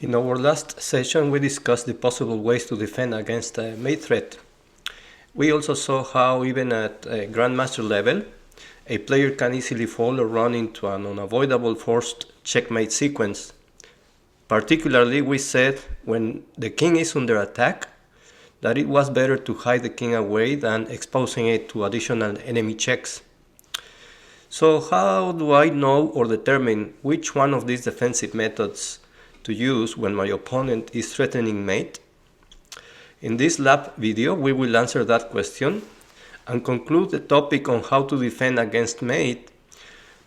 In our last session, we discussed the possible ways to defend against a mate threat. We also saw how even at a Grandmaster level, a player can easily fall or run into an unavoidable forced checkmate sequence. Particularly, we said when the king is under attack, that it was better to hide the king away than exposing it to additional enemy checks. So how do I know or determine which one of these defensive methods to use when my opponent is threatening mate? In this lab video, we will answer that question and conclude the topic on how to defend against mate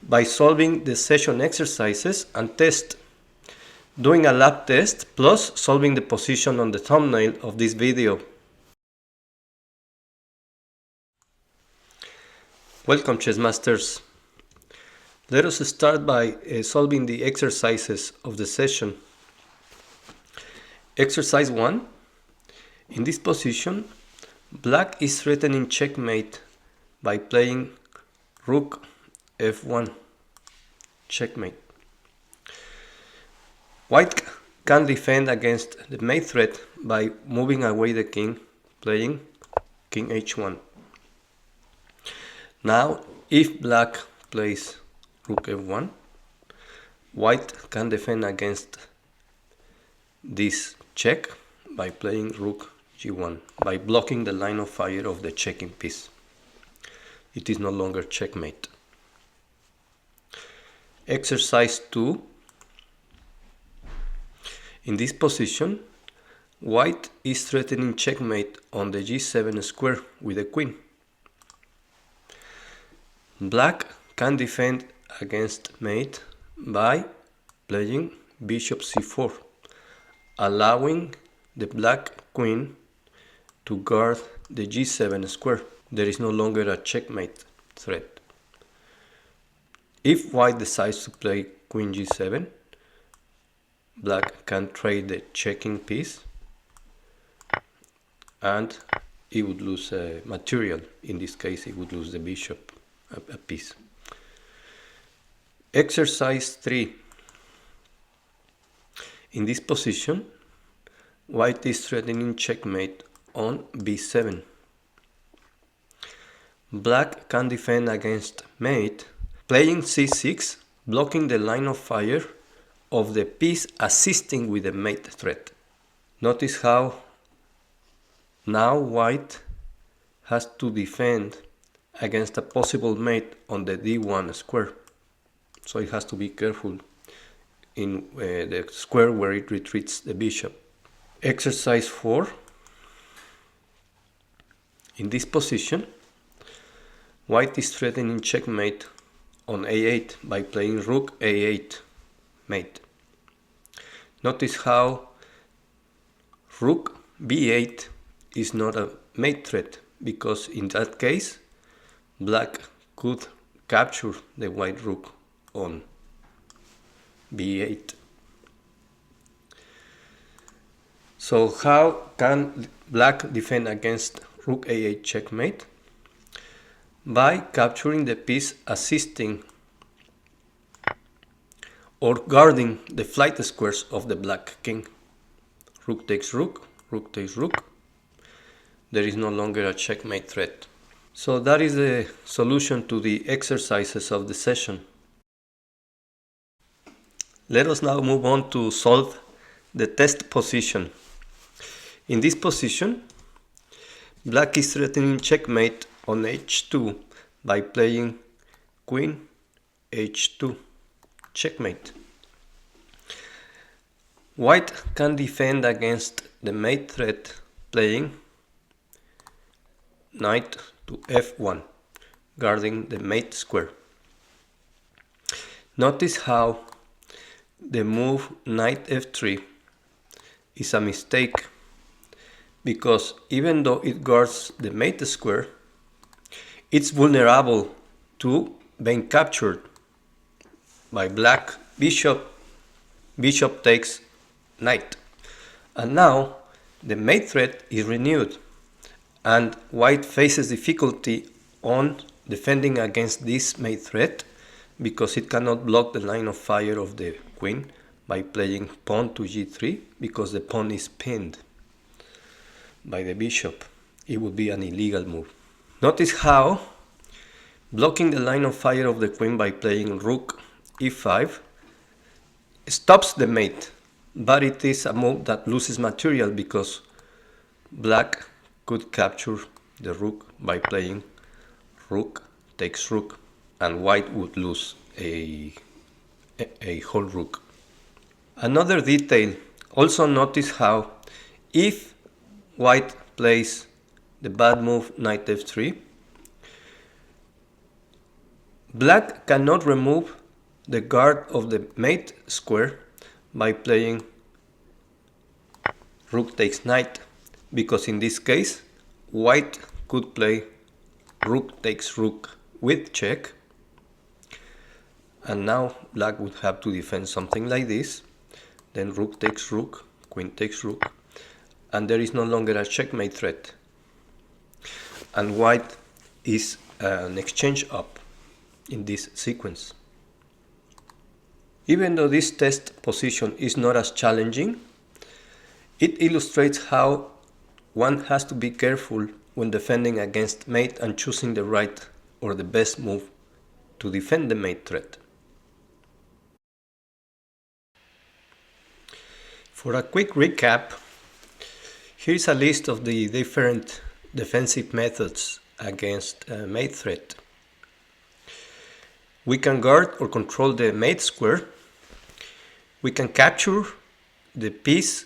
by solving the session exercises and test, doing a lab test plus solving the position on the thumbnail of this video. Welcome, chess masters. Let us start by solving the exercises of the session. Exercise 1. In this position, black is threatening checkmate by playing rook f1, checkmate. White can defend against the mate threat by moving away the king, playing king h1. Now, if black plays rook f1, white can defend against this check by playing rook g1, by blocking the line of fire of the checking piece. It is no longer checkmate. Exercise 2. In this position, white is threatening checkmate on the g7 square with the queen. Black can defend against mate by playing bishop c4, allowing the black queen to guard the g7 square. There is no longer a checkmate threat. If white decides to play queen g7, black can trade the checking piece and he would lose material. In this case, he would lose the bishop a piece. Exercise 3. In this position, white is threatening checkmate on b7. Black can defend against mate playing c6, blocking the line of fire of the piece assisting with the mate threat. Notice how now white has to defend against a possible mate on the d1 square. So it has to be careful in the square where it retreats the bishop. Exercise 4. In this position, white is threatening checkmate on a8 by playing rook a8, mate. Notice how rook b8 is not a mate threat, because in that case, black could capture the white rook on b8. So how can black defend against rook a8 checkmate? By capturing the piece assisting or guarding the flight squares of the black king. Rook takes rook, rook takes rook. There is no longer a checkmate threat. So that is the solution to the exercises of the session. Let us now move on to solve the test position. In this position, black is threatening checkmate on h2 by playing queen h2, checkmate. White can defend against the mate threat playing knight to f1, guarding the mate square. Notice how the move knight f3 is a mistake, because even though it guards the mate square, it's vulnerable to being captured by black bishop. Bishop takes knight, and now the mate threat is renewed, and white faces difficulty on defending against this mate threat because it cannot block the line of fire of the queen by playing pawn to g3 because the pawn is pinned by the bishop. It would be an illegal move. Notice how blocking the line of fire of the queen by playing rook e5 stops the mate, but it is a move that loses material because black could capture the rook by playing rook takes rook, and white would lose a whole rook. Another detail, also notice how if white plays the bad move knight f3, black cannot remove the guard of the mate square by playing rook takes knight, because in this case white could play rook takes rook with check, and now black would have to defend something like this, then rook takes rook, queen takes rook, and there is no longer a checkmate threat, and white is an exchange up in this sequence. Even though this test position is not as challenging, it illustrates how one has to be careful when defending against mate and choosing the right or the best move to defend the mate threat. For a quick recap, here is a list of the different defensive methods against a mate threat. We can guard or control the mate square. We can capture the piece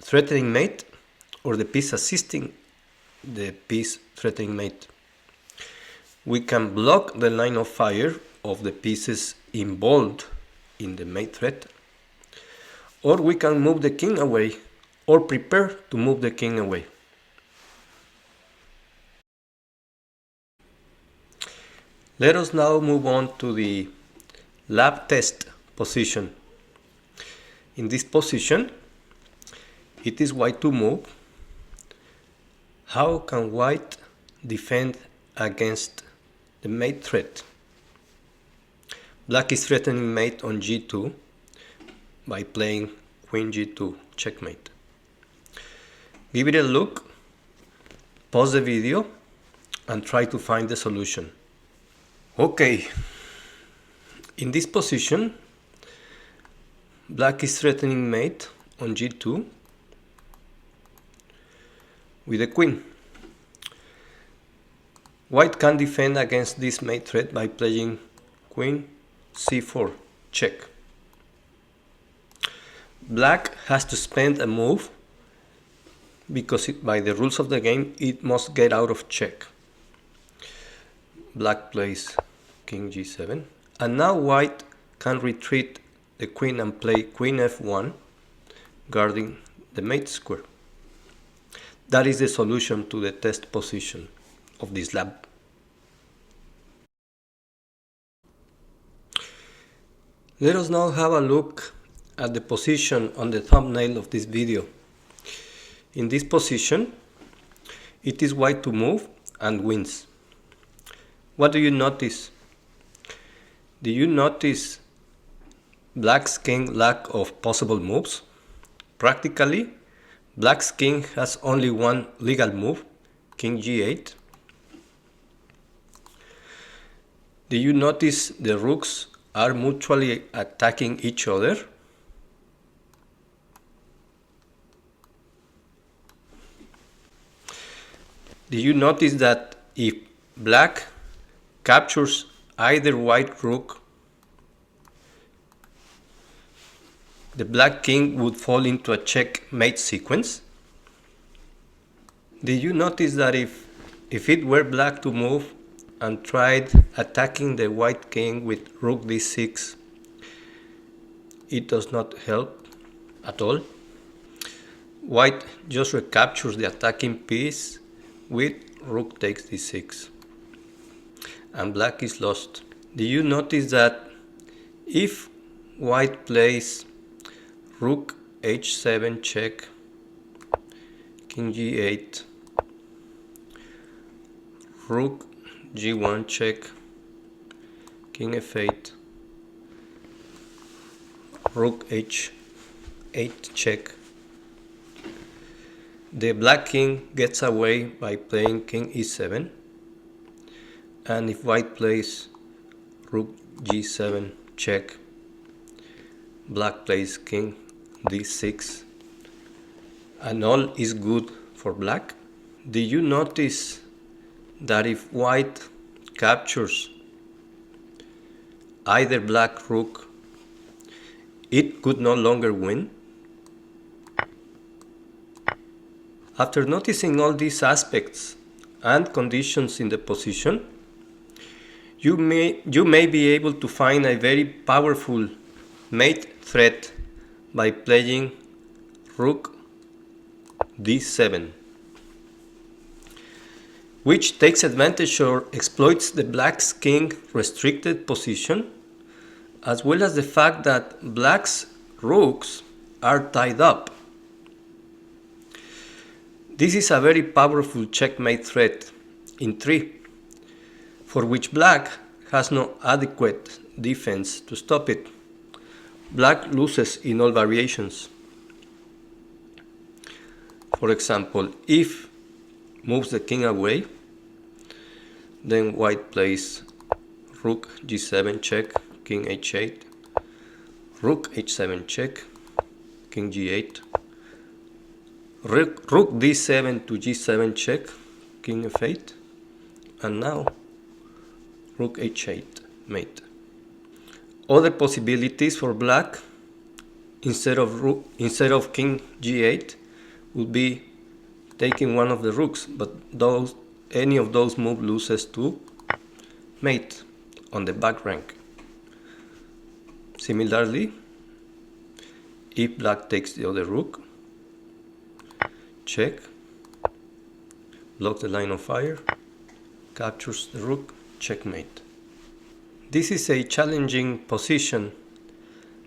threatening mate or the piece assisting the piece threatening mate. We can block the line of fire of the pieces involved in the mate threat, or we can move the king away or prepare to move the king away. Let us now move on to the lab test position. In this position, it is white to move. How can white defend against the mate threat? Black is threatening mate on g2 by playing queen g2 checkmate. Give it a look, pause the video, and try to find the solution. Okay, in this position, black is threatening mate on g2 with a queen. White can defend against this mate threat by playing queen c4 check. Black has to spend a move because by the rules of the game it must get out of check. Black plays king g7, and now white can retreat the queen and play queen f1, guarding the mate square. That is the solution to the test position of this lab. Let us now have a look at the position on the thumbnail of this video. In this position, it is white to move and wins. What do you notice? Do you notice black's king lack of possible moves? Practically, black's king has only one legal move, king g8. Do you notice the rooks are mutually attacking each other? Do you notice that if black captures either white rook, the black king would fall into a checkmate sequence? Did you notice that if it were black to move and tried attacking the white king with rook d6, it does not help at all? White just recaptures the attacking piece with rook takes d6, and black is lost. Do you notice that if white plays rook h7 check, king g8, rook g1 check, king f8, rook h 8 check. The black king gets away by playing king e7, and if white plays rook g7 check, black plays king d6, and all is good for black. Do you notice that if white captures either black rook, it could no longer win? After noticing all these aspects and conditions in the position, you may be able to find a very powerful mate threat by playing rook d7, which takes advantage or exploits the black's king restricted position, as well as the fact that black's rooks are tied up. This is a very powerful checkmate threat in 3, for which black has no adequate defense to stop it. Black loses in all variations. For example, if moves the king away, then white plays rook g7 check, king h8, rook h7 check, king g8, rook d7 to g7 check, king f8, and now rook h8 mate. Other possibilities for black instead of king g8 would be taking one of the rooks, but any of those moves loses to mate on the back rank. Similarly, if black takes the other rook, check, blocks the line of fire, captures the rook, checkmate. This is a challenging position,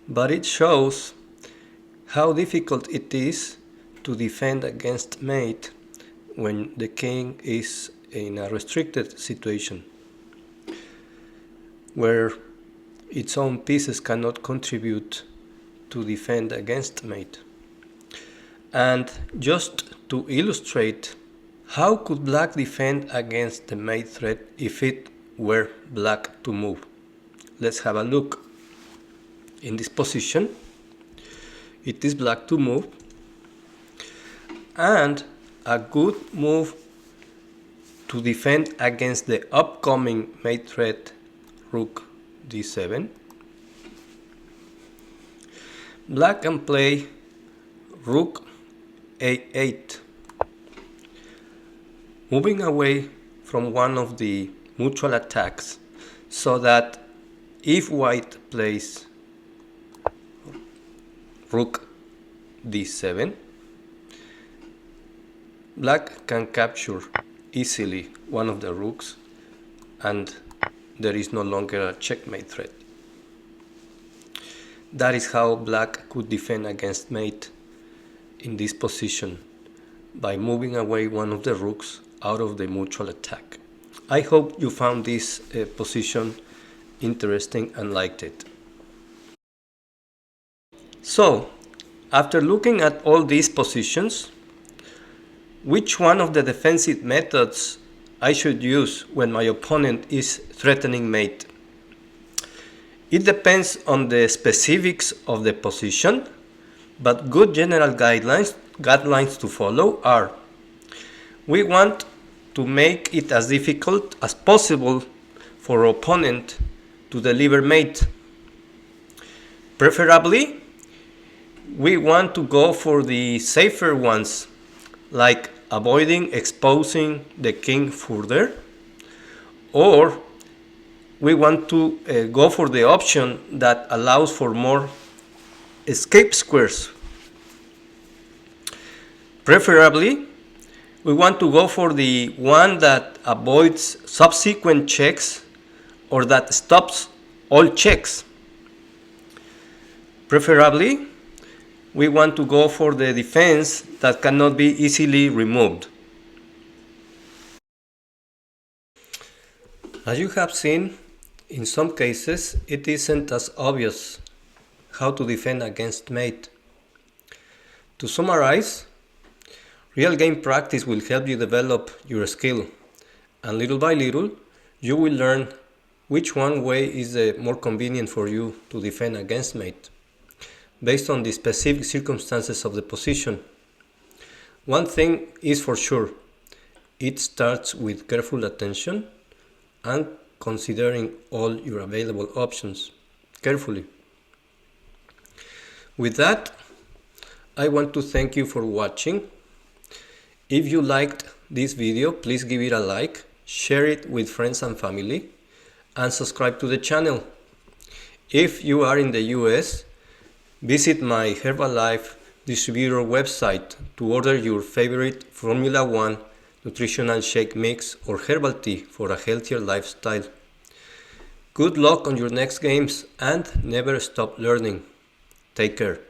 but it shows how difficult it is to defend against mate when the king is in a restricted situation, where its own pieces cannot contribute to defend against mate. And just to illustrate, how could black defend against the mate threat if it were black to move? Let's have a look. In this position, it is black to move, and a good move to defend against the upcoming mate threat, rook d7. Black can play rook a8, moving away from one of the mutual attacks, so that if white plays rook d7, black can capture easily one of the rooks, and there is no longer a checkmate threat. That is how black could defend against mate in this position, by moving away one of the rooks out of the mutual attack. I hope you found this position interesting and liked it. So, after looking at all these positions, which one of the defensive methods I should use when my opponent is threatening mate? It depends on the specifics of the position, but good general guidelines to follow are: we want to make it as difficult as possible for opponent to deliver mate. Preferably, we want to go for the safer ones, like avoiding exposing the king further, or we want to go for the option that allows for more escape squares. Preferably, we want to go for the one that avoids subsequent checks or that stops all checks. Preferably, we want to go for the defense that cannot be easily removed. As you have seen, in some cases it isn't as obvious how to defend against mate. To summarize, real game practice will help you develop your skill, and little by little, you will learn which one way is more convenient for you to defend against mate, based on the specific circumstances of the position. One thing is for sure, it starts with careful attention and considering all your available options carefully. With that, I want to thank you for watching. If you liked this video, please give it a like, share it with friends and family, and subscribe to the channel. If you are in the US, visit my Herbalife distributor website to order your favorite Formula 1 nutritional shake mix or herbal tea for a healthier lifestyle. Good luck on your next games and never stop learning. Take care.